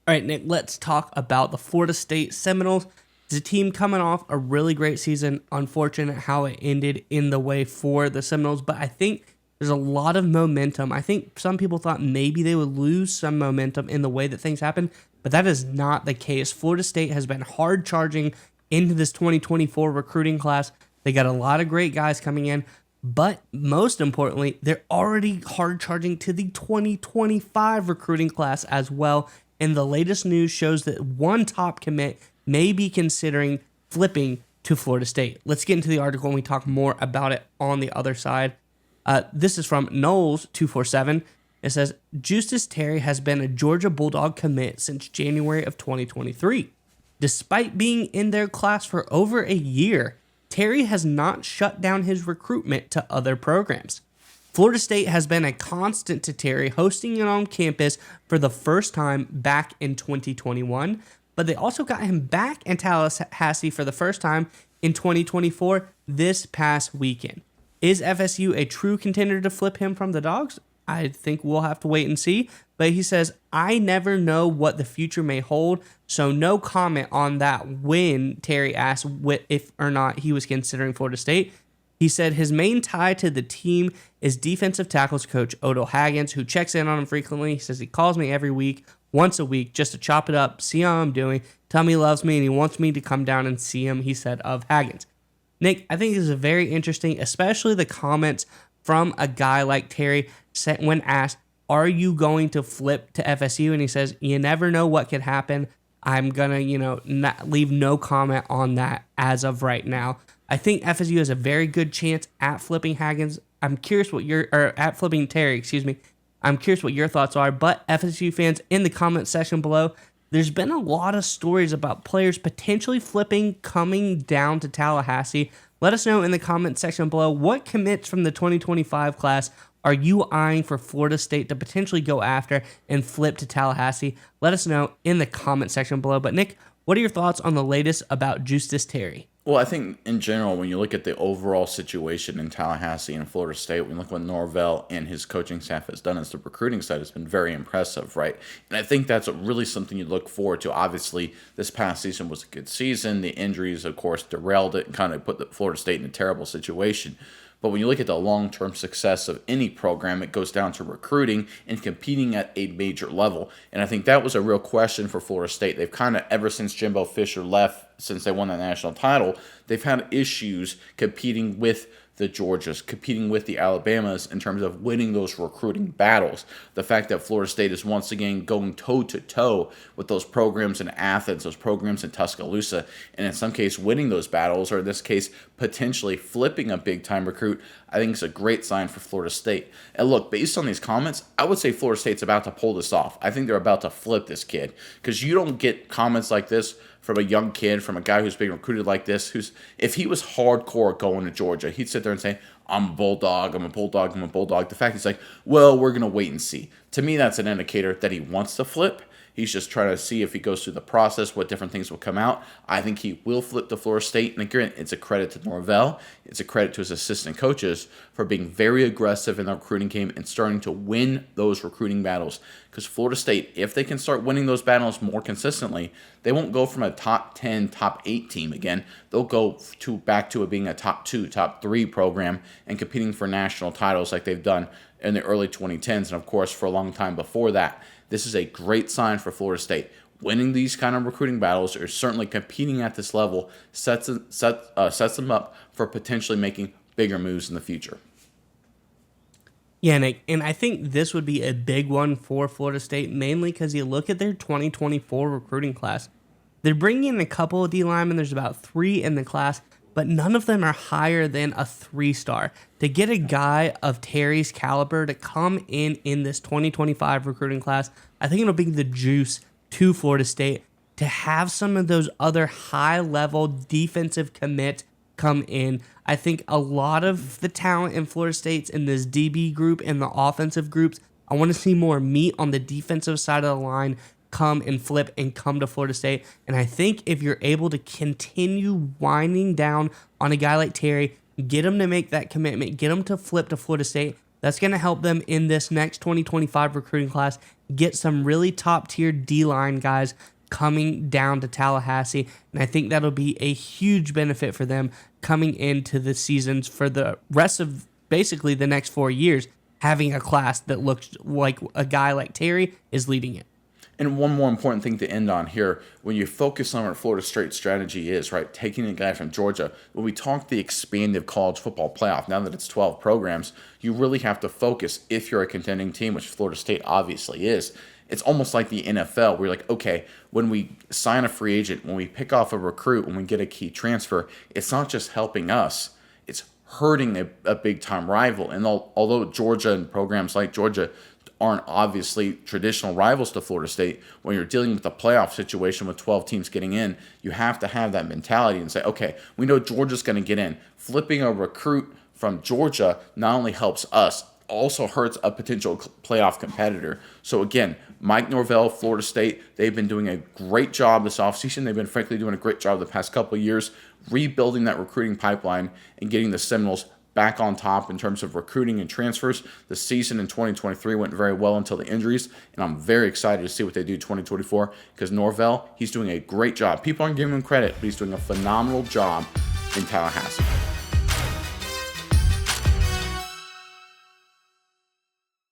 All right, Nick, let's talk about the Florida State Seminoles. It's a team coming off a really great season. Unfortunate how it ended in the way for the Seminoles, but I think there's a lot of momentum. I think some people thought maybe they would lose some momentum in the way that things happen, but that is not the case. Florida State has been hard charging into this 2024 recruiting class. They got a lot of great guys coming in, but most importantly, they're already hard charging to the 2025 recruiting class as well. And the latest news shows that one top commit may be considering flipping to Florida State. Let's get into the article and we talk more about it on the other side. This is from Knowles247. It says, Justice Terry has been a Georgia Bulldog commit since January of 2023. Despite being in their class for over a year, Terry has not shut down his recruitment to other programs. Florida State has been a constant to Terry, hosting it on campus for the first time back in 2021, but they also got him back in Tallahassee for the first time in 2024 this past weekend. Is FSU a true contender to flip him from the Dogs? I think we'll have to wait and see, but he says, I never know what the future may hold, so no comment on that when Terry asked if or not he was considering Florida State. He said his main tie to the team is defensive tackles coach Odo Haggins, who checks in on him frequently. He says he calls me every week, once a week, just to chop it up, see how I'm doing, tell me he loves me, and he wants me to come down and see him, he said of Haggins. Nick, I think this is very interesting, especially the comments from a guy like Terry when asked, are you going to flip to FSU? And he says, you never know what could happen. I'm going to, not leave no comment on that as of right now. I think FSU has a very good chance at flipping Haggins. I'm curious at flipping Terry, excuse me. I'm curious what your thoughts are, but FSU fans in the comment section below, there's been a lot of stories about players potentially flipping, coming down to Tallahassee. Let us know in the comment section below what commits from the 2025 class are you eyeing for Florida State to potentially go after and flip to Tallahassee? Let us know in the comment section below. But Nick, what are your thoughts on the latest about Justice Terry? Well, I think in general, when you look at the overall situation in Tallahassee and Florida State, when you look what Norvell and his coaching staff has done as the recruiting side, has been very impressive, right? And I think that's really something you look forward to. Obviously, this past season was a good season. The injuries, of course, derailed it and kind of put the Florida State in a terrible situation. But when you look at the long-term success of any program, it goes down to recruiting and competing at a major level. And I think that was a real question for Florida State. They've kind of, ever since Jimbo Fisher left, since they won the national title, they've had issues competing with the Georgias, competing with the Alabamas in terms of winning those recruiting battles. The fact that Florida State is once again going toe-to-toe with those programs in Athens, those programs in Tuscaloosa, and in some case winning those battles, or in this case potentially flipping a big-time recruit, I think it's a great sign for Florida State. And look, based on these comments, I would say Florida State's about to pull this off. I think they're about to flip this kid, because you don't get comments like this from a young kid, from a guy who's being recruited like this, if he was hardcore going to Georgia, he'd sit there and say, I'm a Bulldog, I'm a Bulldog, I'm a Bulldog. The fact he's like, well, we're going to wait and see. To me, that's an indicator that he wants to flip. He's just trying to see if he goes through the process, what different things will come out. I think he will flip to Florida State. And again, it's a credit to Norvell. It's a credit to his assistant coaches for being very aggressive in the recruiting game and starting to win those recruiting battles. Because Florida State, if they can start winning those battles more consistently, they won't go from a top 10, top 8 team again. They'll go back to it being a top 2, top 3 program and competing for national titles like they've done in the early 2010s and, of course, for a long time before that. This is a great sign for Florida State. Winning these kind of recruiting battles, or certainly competing at this level, sets them up for potentially making bigger moves in the future. Yeah, Nick, and I think this would be a big one for Florida State, mainly because you look at their 2024 recruiting class. They're bringing in a couple of D linemen. There's about 3 in the class, but none of them are higher than a 3-star. To get a guy of Terry's caliber to come in this 2025 recruiting class, I think it'll bring the juice to Florida State to have some of those other high-level defensive commits come in. I think a lot of the talent in Florida State's in this DB group and the offensive groups. I want to see more meat on the defensive side of the line come and flip and come to Florida State. And I think if you're able to continue winding down on a guy like Terry, get him to make that commitment, get him to flip to Florida State, That's going to help them in this next 2025 recruiting class get some really top-tier D-line guys coming down to Tallahassee, and I think that'll be a huge benefit for them coming into the seasons for the rest of basically the next 4 years, having a class that looks like a guy like Terry is leading it. And one more important thing to end on here, when you focus on what Florida State's strategy is, right, taking a guy from Georgia, when we talk the expanded college football playoff, now that it's 12 programs, you really have to focus, if you're a contending team, which Florida State obviously is. It's almost like the NFL, where you're like, okay, when we sign a free agent, when we pick off a recruit, when we get a key transfer, it's not just helping us, it's hurting a big-time rival. And although Georgia and programs like Georgia aren't obviously traditional rivals to Florida State, when you're dealing with a playoff situation with 12 teams getting in, you have to have that mentality and say, okay, we know Georgia's going to get in. Flipping a recruit from Georgia not only helps us, also hurts a potential playoff competitor. So again, Mike Norvell, Florida State, they've been doing a great job this offseason. They've been frankly doing a great job the past couple of years rebuilding that recruiting pipeline and getting the Seminoles back on top in terms of recruiting and transfers. The season in 2023 went very well until the injuries, and I'm very excited to see what they do 2024 because Norvell, he's doing a great job. People aren't giving him credit, but he's doing a phenomenal job in Tallahassee.